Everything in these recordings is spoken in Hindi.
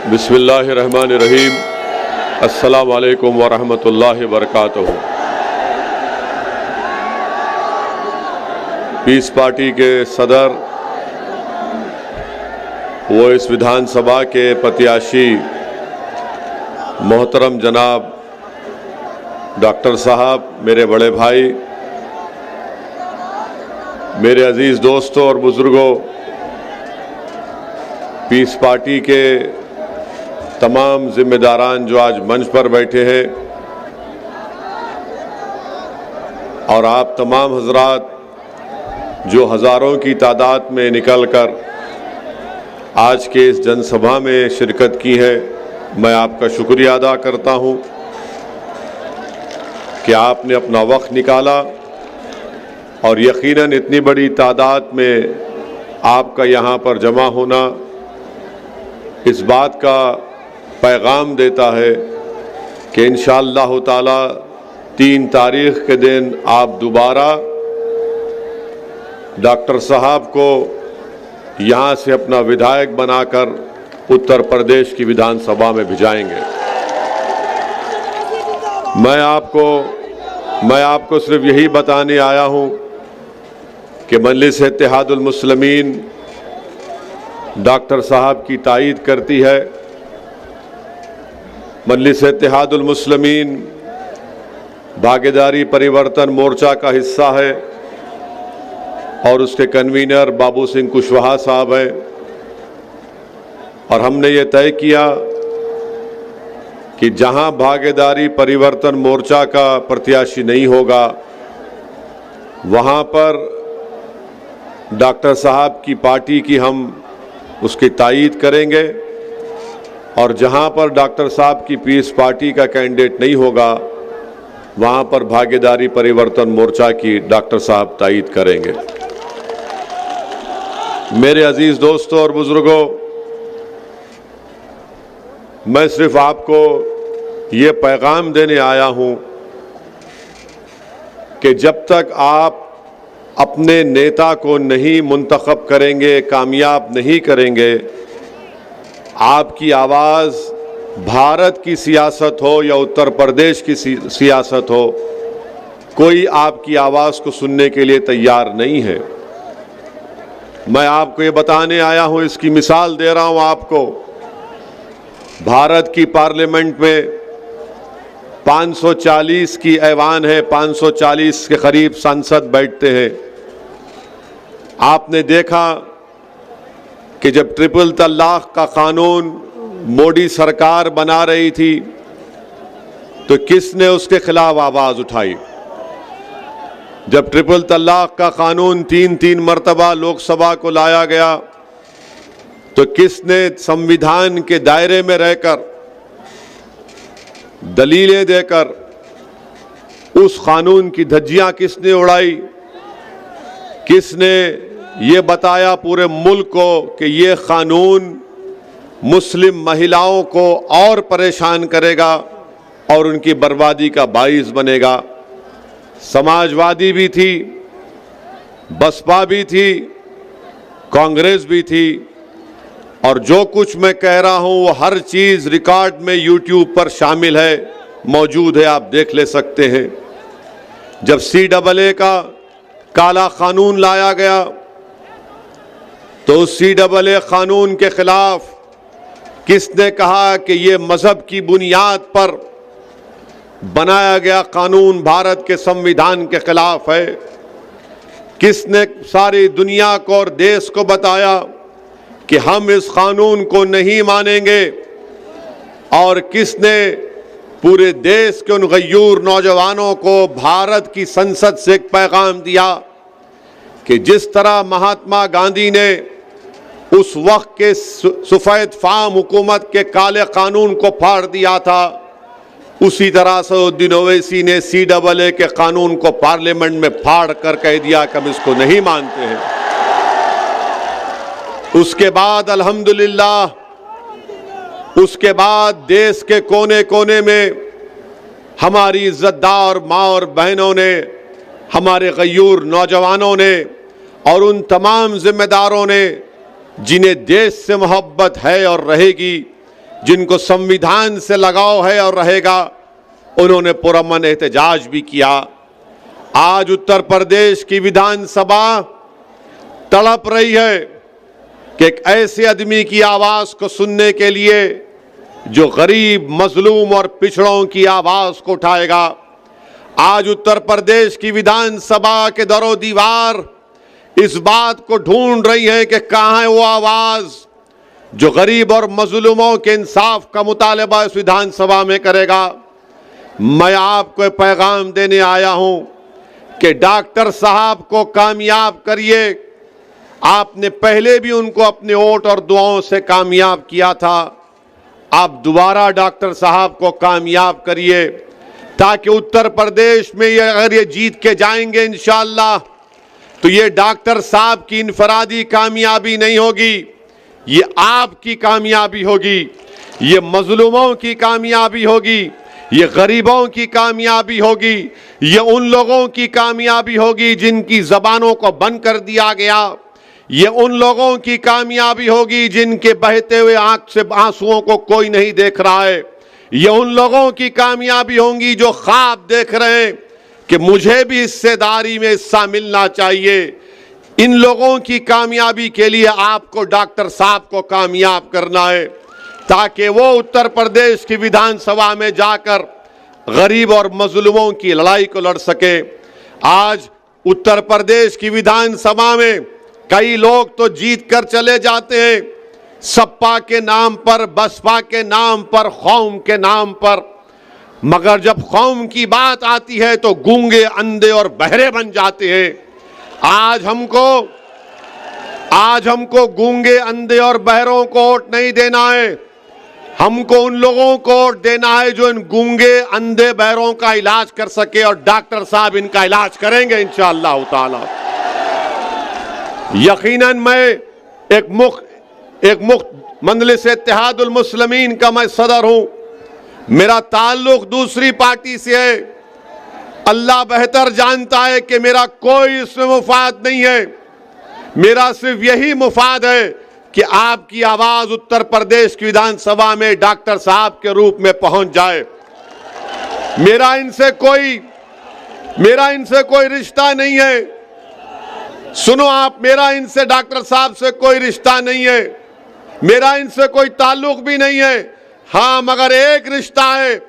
बिस्मिल्लाहिर्रहमानिर्रहीम। अस्सलामु अलैकुम वरहमतुल्लाहि वबरकातुहू। पीस पार्टी के सदर वो इस विधानसभा के प्रत्याशी मोहतरम जनाब डॉक्टर साहब, मेरे बड़े भाई, मेरे अजीज़ दोस्तों और बुज़ुर्गों, पीस पार्टी के तमाम जिम्मेदारान जो आज मंच पर बैठे हैं और आप तमाम हजरात जो हज़ारों की तादाद में निकलकर आज के इस जनसभा में शिरकत की है, मैं आपका शुक्रिया अदा करता हूं कि आपने अपना वक्त निकाला और यकीनन इतनी बड़ी तादाद में आपका यहाँ पर जमा होना इस बात का पैगाम देता है कि इंशाअल्लाह ताला 3 तारीख के दिन आप दोबारा डॉक्टर साहब को यहाँ से अपना विधायक बनाकर उत्तर प्रदेश की विधानसभा में भिजाएंगे। मैं आपको सिर्फ यही बताने आया हूँ कि मजलिस इत्तेहादुल मुस्लिमीन डॉक्टर साहब की तायीद करती है। मजलिस इत्तेहादुल मुस्लिमीन भागीदारी परिवर्तन मोर्चा का हिस्सा है और उसके कन्वीनर बाबू सिंह कुशवाहा साहब हैं और हमने ये तय किया कि जहां भागीदारी परिवर्तन मोर्चा का प्रत्याशी नहीं होगा वहां पर डॉक्टर साहब की पार्टी की हम उसकी तायीद करेंगे और जहां पर डॉक्टर साहब की पीस पार्टी का कैंडिडेट नहीं होगा वहां पर भागीदारी परिवर्तन मोर्चा की डॉक्टर साहब तायीद करेंगे। मेरे अजीज दोस्तों और बुजुर्गों, मैं सिर्फ आपको ये पैगाम देने आया हूं कि जब तक आप अपने नेता को नहीं मुंतखब करेंगे, कामयाब नहीं करेंगे, आपकी आवाज़ भारत की सियासत हो या उत्तर प्रदेश की सियासत हो, कोई आपकी आवाज़ को सुनने के लिए तैयार नहीं है। मैं आपको ये बताने आया हूँ, इसकी मिसाल दे रहा हूँ आपको। भारत की पार्लियामेंट में 540 की ऐवान है, 540 के करीब सांसद बैठते हैं। आपने देखा कि जब ट्रिपल तलाक का कानून मोदी सरकार बना रही थी तो किसने उसके खिलाफ आवाज उठाई? जब ट्रिपल तलाक का कानून 3 मरतबा लोकसभा को लाया गया तो किसने संविधान के दायरे में रहकर दलीलें देकर उस कानून की धज्जियां किसने उड़ाई? किसने ये बताया पूरे मुल्क को कि ये कानून मुस्लिम महिलाओं को और परेशान करेगा और उनकी बर्बादी का बाइस बनेगा? समाजवादी भी थी, बसपा भी थी, कांग्रेस भी थी और जो कुछ मैं कह रहा हूं वो हर चीज रिकॉर्ड में यूट्यूब पर शामिल है, मौजूद है, आप देख ले सकते हैं। जब CAA का काला कानून लाया गया तो उस CAA कानून के खिलाफ किसने कहा कि ये मजहब की बुनियाद पर बनाया गया कानून भारत के संविधान के खिलाफ है? किसने सारी दुनिया को और देश को बताया कि हम इस कानून को नहीं मानेंगे? और किसने पूरे देश के उन गयूर नौजवानों को भारत की संसद से एक पैगाम दिया कि जिस तरह महात्मा गांधी ने उस वक्त के सफेद फाम हुकूमत के काले कानून को फाड़ दिया था, उसी तरह सऊद्दीन ओवैसी ने CAA के कानून को पार्लियामेंट में फाड़ कर कह दिया कि हम इसको नहीं मानते हैं। उसके बाद अल्हम्दुलिल्लाह, उसके बाद देश के कोने कोने में हमारी इज्जतदार माँ और बहनों ने, हमारे गयूर नौजवानों ने और उन तमाम जिम्मेदारों ने जिन्हें देश से मोहब्बत है और रहेगी, जिनको संविधान से लगाव है और रहेगा, उन्होंने पुरअमन एहतजाज भी किया। आज उत्तर प्रदेश की विधानसभा तड़प रही है कि एक ऐसे आदमी की आवाज को सुनने के लिए जो गरीब, मजलूम और पिछड़ों की आवाज को उठाएगा। आज उत्तर प्रदेश की विधानसभा के दरो दीवार इस बात को ढूंढ रही है कि कहां है वो आवाज जो गरीब और मजलूमों के इंसाफ का मुतालबा इस विधानसभा में करेगा। मैं आपको एक पैगाम देने आया हूं कि डॉक्टर साहब को कामयाब करिए। आपने पहले भी उनको अपने वोट और दुआओं से कामयाब किया था, आप दोबारा डॉक्टर साहब को कामयाब करिए ताकि उत्तर प्रदेश में अगर ये जीत के जाएंगे इंशाअल्लाह तो ये डॉक्टर साहब की इनफरादी कामयाबी नहीं होगी, ये आपकी कामयाबी होगी, ये मजलूमों की कामयाबी होगी, ये गरीबों की कामयाबी होगी, ये उन लोगों की कामयाबी होगी जिनकी जबानों को बंद कर दिया गया, ये उन लोगों की कामयाबी होगी जिनके बहते हुए आंख से आंसुओं को कोई नहीं देख रहा है, ये उन लोगों की कामयाबी होंगी जो ख्वाब देख रहे हैं कि मुझे भी हिस्सेदारी में हिस्सा मिलना चाहिए। इन लोगों की कामयाबी के लिए आपको डॉक्टर साहब को कामयाब करना है ताकि वो उत्तर प्रदेश की विधानसभा में जाकर गरीब और मजलूमों की लड़ाई को लड़ सके। आज उत्तर प्रदेश की विधानसभा में कई लोग तो जीत कर चले जाते हैं सपा के नाम पर, बसपा के नाम पर, कौम के नाम पर, मगर जब कौम की बात आती है तो गूंगे, अंधे और बहरे बन जाते हैं। आज हमको गूंगे, अंधे और बहरों को वोट नहीं देना है, हमको उन लोगों को वोट देना है जो इन गूंगे, अंधे, बहरों का इलाज कर सके और डॉक्टर साहब इनका इलाज करेंगे इंशाअल्लाह ताला। यकीनन मैं एक मुख्त मजलिस इत्तेहादुल मुस्लिमीन का मैं सदर हूं, मेरा ताल्लुक दूसरी पार्टी से है। अल्लाह बेहतर जानता है कि मेरा कोई इसमें मुफाद नहीं है, मेरा सिर्फ यही मुफाद है कि आपकी आवाज उत्तर प्रदेश की विधानसभा में डॉक्टर साहब के रूप में पहुंच जाए। मेरा इनसे कोई रिश्ता नहीं है, सुनो आप, मेरा इनसे डॉक्टर साहब से कोई रिश्ता नहीं है, मेरा इनसे कोई ताल्लुक भी नहीं है। हाँ, मगर एक रिश्ता है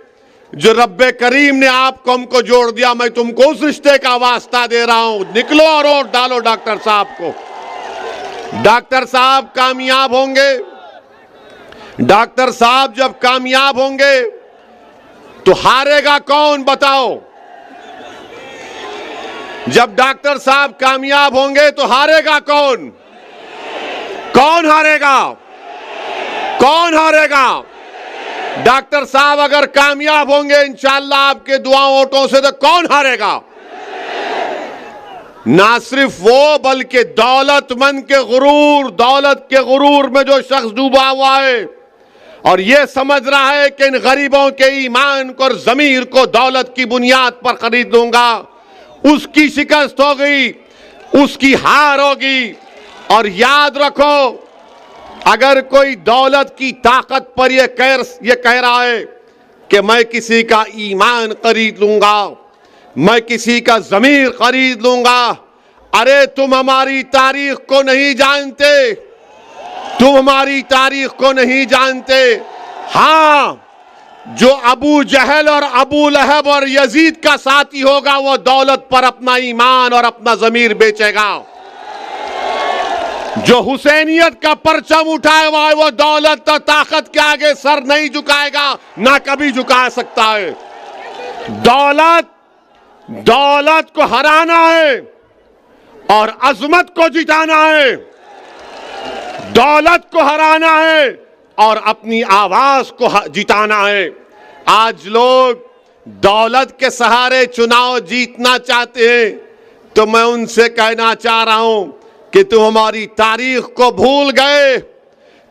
जो रब्बे करीम ने आपको हमको जोड़ दिया, मैं तुमको उस रिश्ते का वास्ता दे रहा हूं, निकलो और वोट डालो डॉक्टर साहब को। डॉक्टर साहब कामयाब होंगे, डॉक्टर साहब जब कामयाब होंगे तो हारेगा कौन बताओ? जब डॉक्टर साहब कामयाब होंगे तो हारेगा कौन? कौन हारेगा? कौन हारेगा? डॉक्टर साहब अगर कामयाब होंगे इंशाअल्लाह आपके दुआओं वोटों से तो कौन हारेगा? ना सिर्फ वो बल्कि दौलत के गुरूर में जो शख्स डूबा हुआ है और ये समझ रहा है कि इन गरीबों के ईमान को और जमीर को दौलत की बुनियाद पर खरीद लूंगा, उसकी शिकस्त हो गई, उसकी हार होगी। और याद रखो, अगर कोई दौलत की ताकत पर ये कह रहा है कि मैं किसी का ईमान खरीद लूंगा, मैं किसी का ज़मीर खरीद लूंगा, अरे तुम हमारी तारीख को नहीं जानते, तुम हमारी तारीख को नहीं जानते। हाँ, जो अबू जहल और अबू लहब और यजीद का साथी होगा वो दौलत पर अपना ईमान और अपना ज़मीर बेचेगा। जो हुसैनियत का परचम उठाए हुआ है वो दौलत और ताकत के आगे सर नहीं झुकाएगा, ना कभी झुका सकता है। दौलत को हराना है और अजमत को जिताना है, दौलत को हराना है और अपनी आवाज को जिताना है। आज लोग दौलत के सहारे चुनाव जीतना चाहते हैं, तो मैं उनसे कहना चाह रहा हूं कि तुम हमारी तारीख को भूल गए,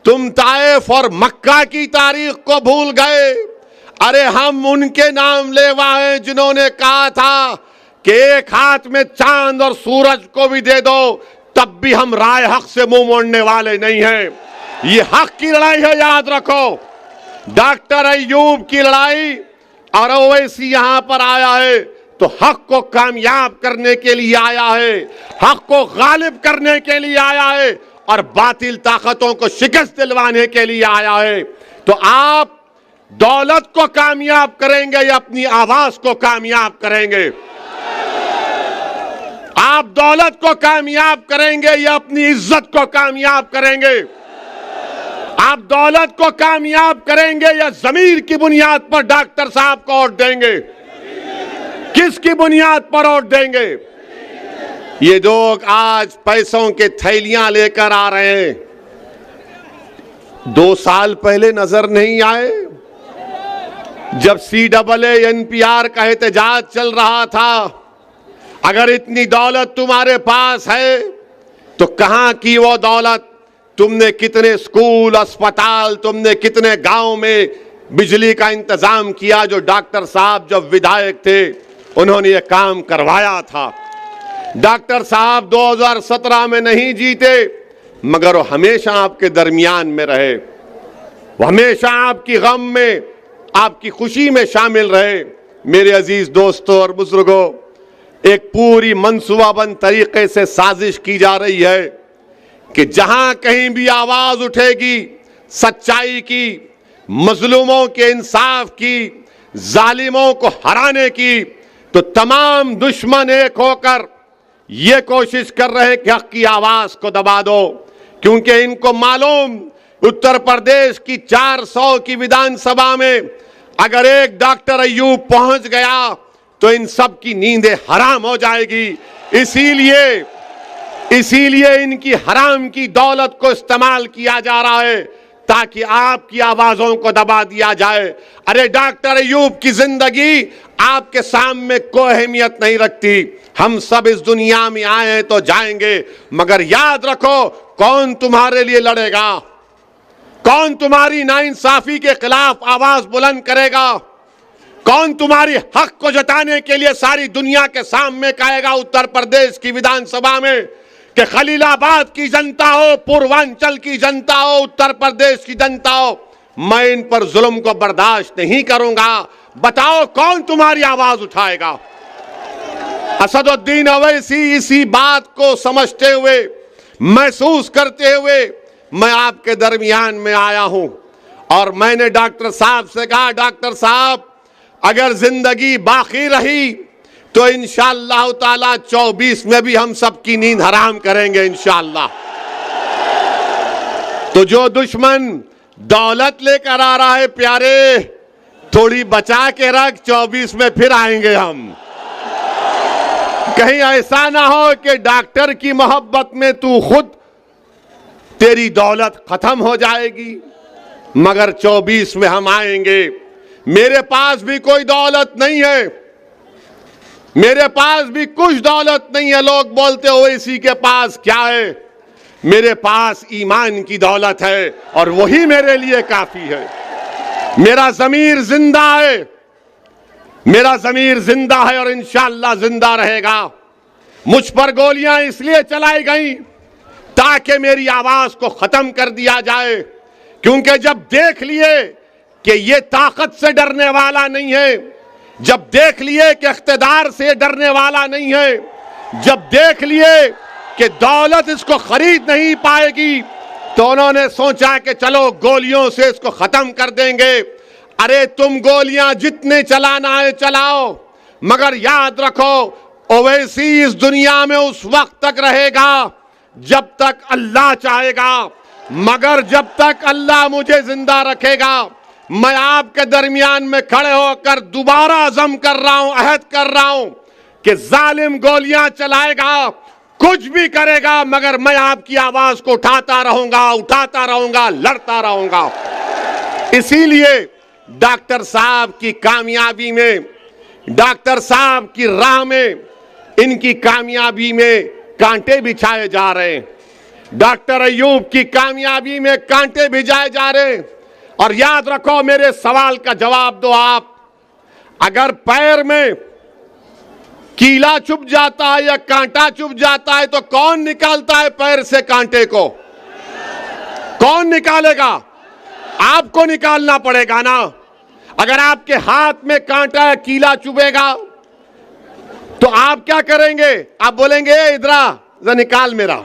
तुम ताइफ और मक्का की तारीख को भूल गए। अरे हम उनके नाम लेवा हैं जिन्होंने कहा था कि एक हाथ में चांद और सूरज को भी दे दो तब भी हम राय हक से मुंह मोड़ने वाले नहीं हैं। ये हक की लड़ाई है, याद रखो। डॉक्टर अय्यूब की लड़ाई और ओवैसी यहां पर आया है तो हक को कामयाब करने के लिए आया है, हक को गालिब करने के लिए आया है और बातिल ताकतों को शिकस्त दिलवाने के लिए आया है। तो आप दौलत को कामयाब करेंगे या अपनी आवाज को कामयाब करेंगे? आप दौलत को कामयाब करेंगे या अपनी इज्जत को कामयाब करेंगे? आप दौलत को कामयाब करेंगे या जमीर की बुनियाद पर डॉक्टर साहब को वोट देंगे? किसकी बुनियाद पर वोट देंगे? ये लोग आज पैसों के थैलियां लेकर आ रहे हैं, 2 साल पहले नजर नहीं आए जब CAA NPR का एहतजाज चल रहा था? अगर इतनी दौलत तुम्हारे पास है तो कहां की वो दौलत? तुमने कितने स्कूल, अस्पताल, तुमने कितने गांव में बिजली का इंतजाम किया? जो डॉक्टर साहब जब विधायक थे उन्होंने ये काम करवाया था। डॉक्टर साहब 2017 में नहीं जीते मगर वो हमेशा आपके दरमियान में रहे, वो हमेशा आपकी गम में, आपकी खुशी में शामिल रहे। मेरे अजीज दोस्तों और बुजुर्गों, एक पूरी मंसूबाबंद तरीके से साजिश की जा रही है कि जहां कहीं भी आवाज उठेगी सच्चाई की, मजलूमों के इंसाफ की, जालिमों को हराने की, तो तमाम दुश्मन एक होकर ये कोशिश कर रहे हैं कि हक की आवाज को दबा दो, क्योंकि इनको मालूम उत्तर प्रदेश की 400 की विधानसभा में अगर एक डॉक्टर अय्यूब पहुंच गया तो इन सब की नींदें हराम हो जाएगी। इसीलिए इनकी हराम की दौलत को इस्तेमाल किया जा रहा है ताकि आपकी आवाजों को दबा दिया जाए। अरे डॉक्टर अय्यूब की जिंदगी आपके सामने कोई अहमियत नहीं रखती। हम सब इस दुनिया में आए हैं तो जाएंगे, मगर याद रखो कौन तुम्हारे लिए लड़ेगा, कौन तुम्हारी नाइंसाफी के खिलाफ आवाज बुलंद करेगा, कौन तुम्हारी हक को जताने के लिए सारी दुनिया के सामने कहेगा उत्तर प्रदेश की विधानसभा में कि खलीलाबाद की जनता हो, पूर्वांचल की जनता हो, उत्तर प्रदेश की जनता हो, मैं इन पर जुल्म को बर्दाश्त नहीं करूंगा। बताओ कौन तुम्हारी आवाज उठाएगा? असदुद्दीन ओवैसी इसी बात को समझते हुए, महसूस करते हुए मैं आपके दरमियान में आया हूं और मैंने डॉक्टर साहब से कहा, डॉक्टर साहब अगर जिंदगी बाकी रही तो इंशाअल्लाह ताला 24 में भी हम सबकी नींद हराम करेंगे इंशाअल्लाह। तो जो दुश्मन दौलत लेकर आ रहा है प्यारे, थोड़ी बचा के रख, 24 में फिर आएंगे हम। कहीं ऐसा ना हो कि डॉक्टर की मोहब्बत में तू खुद, तेरी दौलत खत्म हो जाएगी, मगर 24 में हम आएंगे। मेरे पास भी कोई दौलत नहीं है, मेरे पास भी कुछ दौलत नहीं है। लोग बोलते हो इसी के पास क्या है? मेरे पास ईमान की दौलत है और वही मेरे लिए काफी है। मेरा ज़मीर जिंदा है, मेरा ज़मीर जिंदा है और इंशाअल्लाह जिंदा रहेगा। मुझ पर गोलियां इसलिए चलाई गई ताकि मेरी आवाज को खत्म कर दिया जाए, क्योंकि जब देख लिए कि ये ताकत से डरने वाला नहीं है, जब देख लिए कि इख्तिदार से डरने वाला नहीं है, जब देख लिए कि दौलत इसको खरीद नहीं पाएगी, तो उन्होंने सोचा कि चलो गोलियों से इसको खत्म कर देंगे। अरे तुम गोलियां जितने चलाना है चलाओ, मगर याद रखो ओवैसी इस दुनिया में उस वक्त तक रहेगा जब तक अल्लाह चाहेगा, मगर जब तक अल्लाह मुझे जिंदा रखेगा, मैं आपके दरमियान में खड़े होकर दोबारा अज़म कर रहा हूं, अहद कर रहा हूं कि जालिम गोलियां चलाएगा, कुछ भी करेगा, मगर मैं आपकी आवाज को उठाता रहूंगा, लड़ता रहूंगा। इसीलिए डॉक्टर साहब की कामयाबी में, डॉक्टर साहब की राह में, इनकी कामयाबी में कांटे बिछाए जा रहे हैं। डॉक्टर अय्यूब की कामयाबी में कांटे भिजाए जा रहे हैं। और याद रखो, मेरे सवाल का जवाब दो आप, अगर पैर में कीला चुभ जाता है या कांटा चुभ जाता है तो कौन निकालता है पैर से कांटे को? कौन निकालेगा? आपको निकालना पड़ेगा ना। अगर आपके हाथ में कांटा कीला चुभेगा तो आप क्या करेंगे? आप बोलेंगे इधरा जरा निकाल मेरा,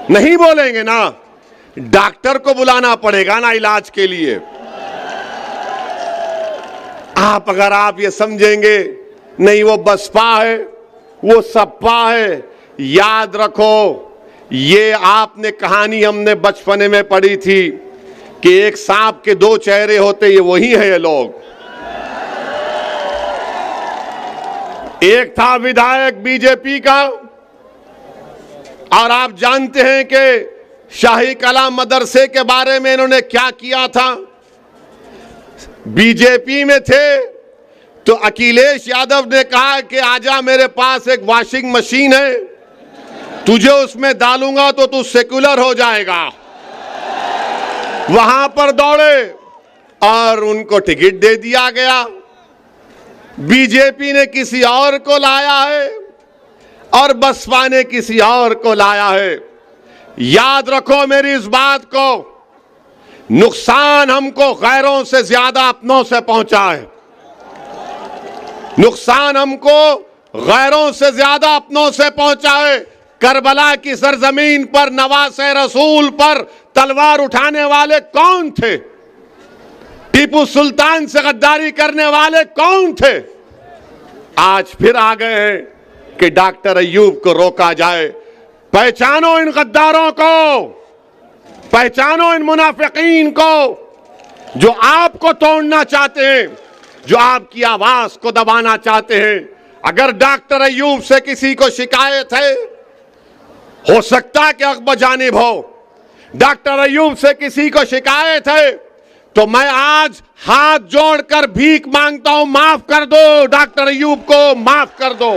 नहीं बोलेंगे ना। डॉक्टर को बुलाना पड़ेगा ना इलाज के लिए। अगर आप ये समझेंगे नहीं वो बसपा है, वो सपा है, याद रखो ये आपने कहानी हमने बचपने में पढ़ी थी कि एक सांप के दो चेहरे होते, ये वही है ये लोग। एक था विधायक बीजेपी का, और आप जानते हैं कि शाही कला मदरसे के बारे में इन्होंने क्या किया था। बीजेपी में थे तो अखिलेश यादव ने कहा कि आजा मेरे पास एक वॉशिंग मशीन है, तुझे उसमें डालूंगा तो तू सेक्युलर हो जाएगा। वहां पर दौड़े और उनको टिकट दे दिया गया। बीजेपी ने किसी और को लाया है और बसपा ने किसी और को लाया है। याद रखो मेरी इस बात को, नुकसान हमको गैरों से ज्यादा अपनों से पहुंचा है। नुकसान हमको गैरों से ज्यादा अपनों से पहुंचा है। करबला की सरजमीन पर नवासे रसूल पर तलवार उठाने वाले कौन थे? टीपू सुल्तान से गद्दारी करने वाले कौन थे? आज फिर आ गए हैं कि डॉक्टर अय्यूब को रोका जाए। पहचानो इन गद्दारों को, पहचानो इन मुनाफिकीन को जो आपको तोड़ना चाहते हैं, जो आपकी आवाज को दबाना चाहते हैं। अगर डॉक्टर अय्यूब से किसी को शिकायत है, हो सकता है कि हक बजानिब हो। डॉक्टर अय्यूब से किसी को शिकायत है तो मैं आज हाथ जोड़कर भीख मांगता हूं, माफ कर दो डॉक्टर अय्यूब को, माफ कर दो।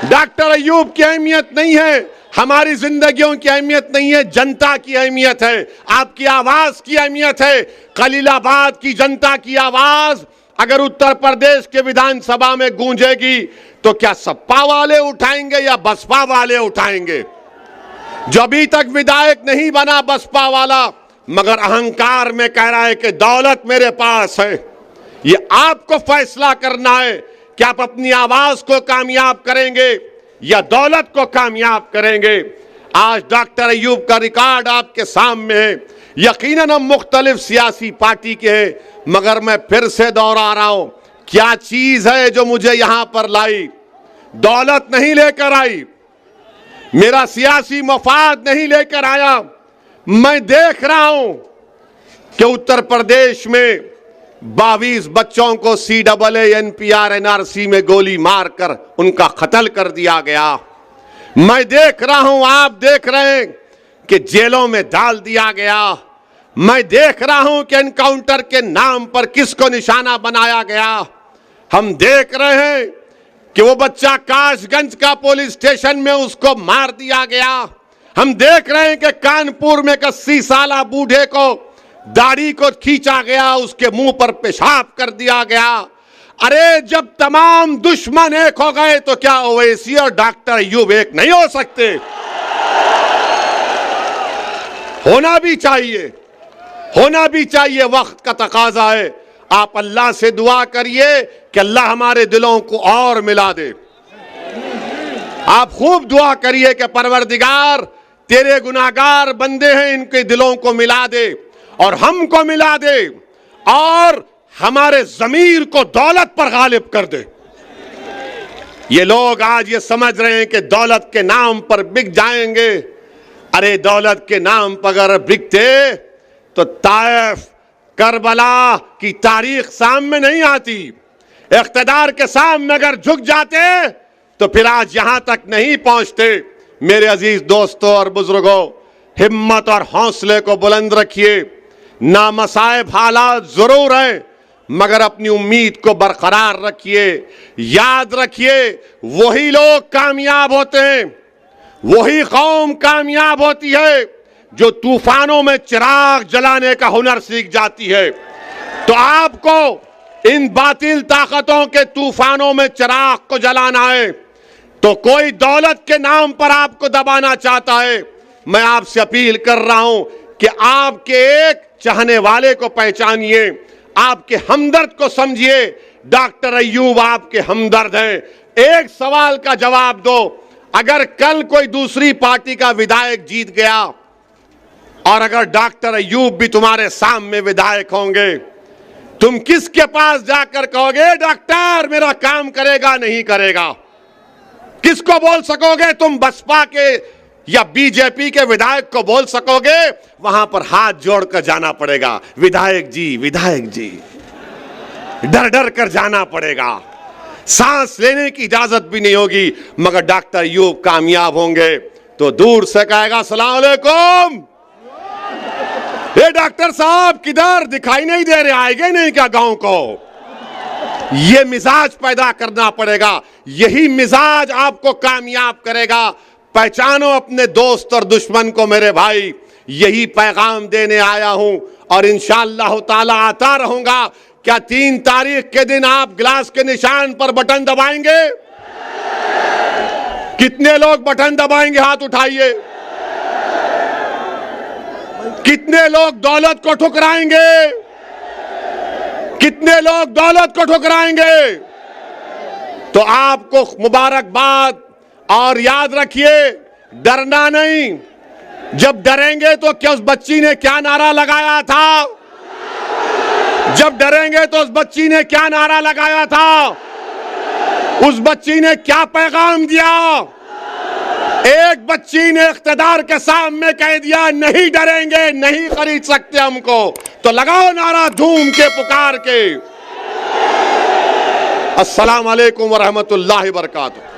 डॉक्टर अय्यूब की अहमियत नहीं है, हमारी जिंदगियों की अहमियत नहीं है, जनता की अहमियत है, आपकी आवाज की अहमियत है। खलीलाबाद की जनता की आवाज अगर उत्तर प्रदेश के विधानसभा में गूंजेगी तो क्या सपा वाले उठाएंगे या बसपा वाले उठाएंगे? जो अभी तक विधायक नहीं बना बसपा वाला, मगर अहंकार में कह रहा है कि दौलत मेरे पास है, ये आपको फैसला करना है कि आप अपनी आवाज को कामयाब करेंगे या दौलत को कामयाब करेंगे। आज डॉक्टर अय्यूब का रिकॉर्ड आपके सामने है। यकीनन हम मुख्तलिफ सियासी पार्टी के हैं, मगर मैं फिर से दोहरा रहा हूं, क्या चीज है जो मुझे यहां पर लाई? दौलत नहीं लेकर आई, मेरा सियासी मफाद नहीं लेकर आया। मैं देख रहा हूं कि उत्तर प्रदेश में 22 बच्चों को CAA NPR NRC में गोली मारकर उनका कत्ल कर दिया गया। मैं देख रहा हूं, आप देख रहे हैं कि जेलों में डाल दिया गया। मैं देख रहा हूं कि एनकाउंटर के नाम पर किसको निशाना बनाया गया। हम देख रहे हैं कि वो बच्चा काशगंज का पुलिस स्टेशन में उसको मार दिया गया। हम देख रहे हैं कि कानपुर में 80 साल बूढ़े को दाढ़ी को खींचा गया, उसके मुंह पर पेशाब कर दिया गया। अरे जब तमाम दुश्मन एक हो गए तो क्या ओवैसी और डॉक्टर अय्यूब एक नहीं हो सकते? होना भी चाहिए, होना भी चाहिए, वक्त का तकाजा है। आप अल्लाह से दुआ करिए कि अल्लाह हमारे दिलों को और मिला दे। आप खूब दुआ करिए कि परवरदिगार तेरे गुनाहगार बंदे हैं, इनके दिलों को मिला दे और हमको मिला दे और हमारे जमीर को दौलत पर गालिब कर दे। ये लोग आज ये समझ रहे हैं कि दौलत के नाम पर बिक जाएंगे। अरे दौलत के नाम पर अगर बिकते तो ताइफ, करबला की तारीख सामने नहीं आती। इख्तिदार के सामने अगर झुक जाते तो फिर आज यहां तक नहीं पहुंचते। मेरे अजीज दोस्तों और बुजुर्गों, हिम्मत और हौसले को बुलंद रखिए। नामसाइब हालात जरूर हैं, मगर अपनी उम्मीद को बरकरार रखिए। याद रखिए, वही लोग कामयाब होते हैं, वही कौम कामयाब होती है जो तूफानों में चिराग जलाने का हुनर सीख जाती है। तो आपको इन बातिल ताकतों के तूफानों में चिराग को जलाना है। तो कोई दौलत के नाम पर आपको दबाना चाहता है, मैं आपसे अपील कर रहा हूं कि आपके एक चाहने वाले को पहचानिए, आपके हमदर्द को समझिए। डॉक्टर अय्यूब आपके हमदर्द हैं। एक सवाल का जवाब दो, अगर कल कोई दूसरी पार्टी का विधायक जीत गया और अगर डॉक्टर अय्यूब भी तुम्हारे सामने विधायक होंगे, तुम किसके पास जाकर कहोगे डॉक्टर मेरा काम करेगा नहीं करेगा? किसको बोल सकोगे? तुम बसपा के या बीजेपी के विधायक को बोल सकोगे? वहां पर हाथ जोड़कर जाना पड़ेगा, विधायक जी विधायक जी, डर डर कर जाना पड़ेगा, सांस लेने की इजाजत भी नहीं होगी। मगर डॉक्टर अय्यूब कामयाब होंगे तो दूर से कहेगा अस्सलाम वालेकुम, ये डॉक्टर साहब किधर, दिखाई नहीं दे रहे, आएंगे नहीं क्या गांव को? ये मिजाज पैदा करना पड़ेगा। यही मिजाज आपको कामयाब करेगा। पहचानो अपने दोस्त और दुश्मन को मेरे भाई। यही पैगाम देने आया हूं और इंशाअल्लाह ताला आता रहूंगा। क्या 3 तारीख के दिन आप गिलास के निशान पर बटन दबाएंगे? कितने लोग बटन दबाएंगे? हाथ उठाइए। कितने लोग दौलत को ठुकराएंगे? कितने लोग दौलत को ठुकराएंगे? तो आपको मुबारकबाद। और याद रखिए, डरना नहीं। जब डरेंगे तो क्या उस बच्ची ने क्या नारा लगाया था? जब डरेंगे तो उस बच्ची ने क्या नारा लगाया था? उस बच्ची ने क्या पैगाम दिया? एक बच्ची ने इख्तिदार के सामने कह दिया नहीं डरेंगे, नहीं खरीद सकते हमको। तो लगाओ नारा धूम के पुकार के। अस्सलाम वालेकुम व रहमतुल्लाहि व बरकातुहू।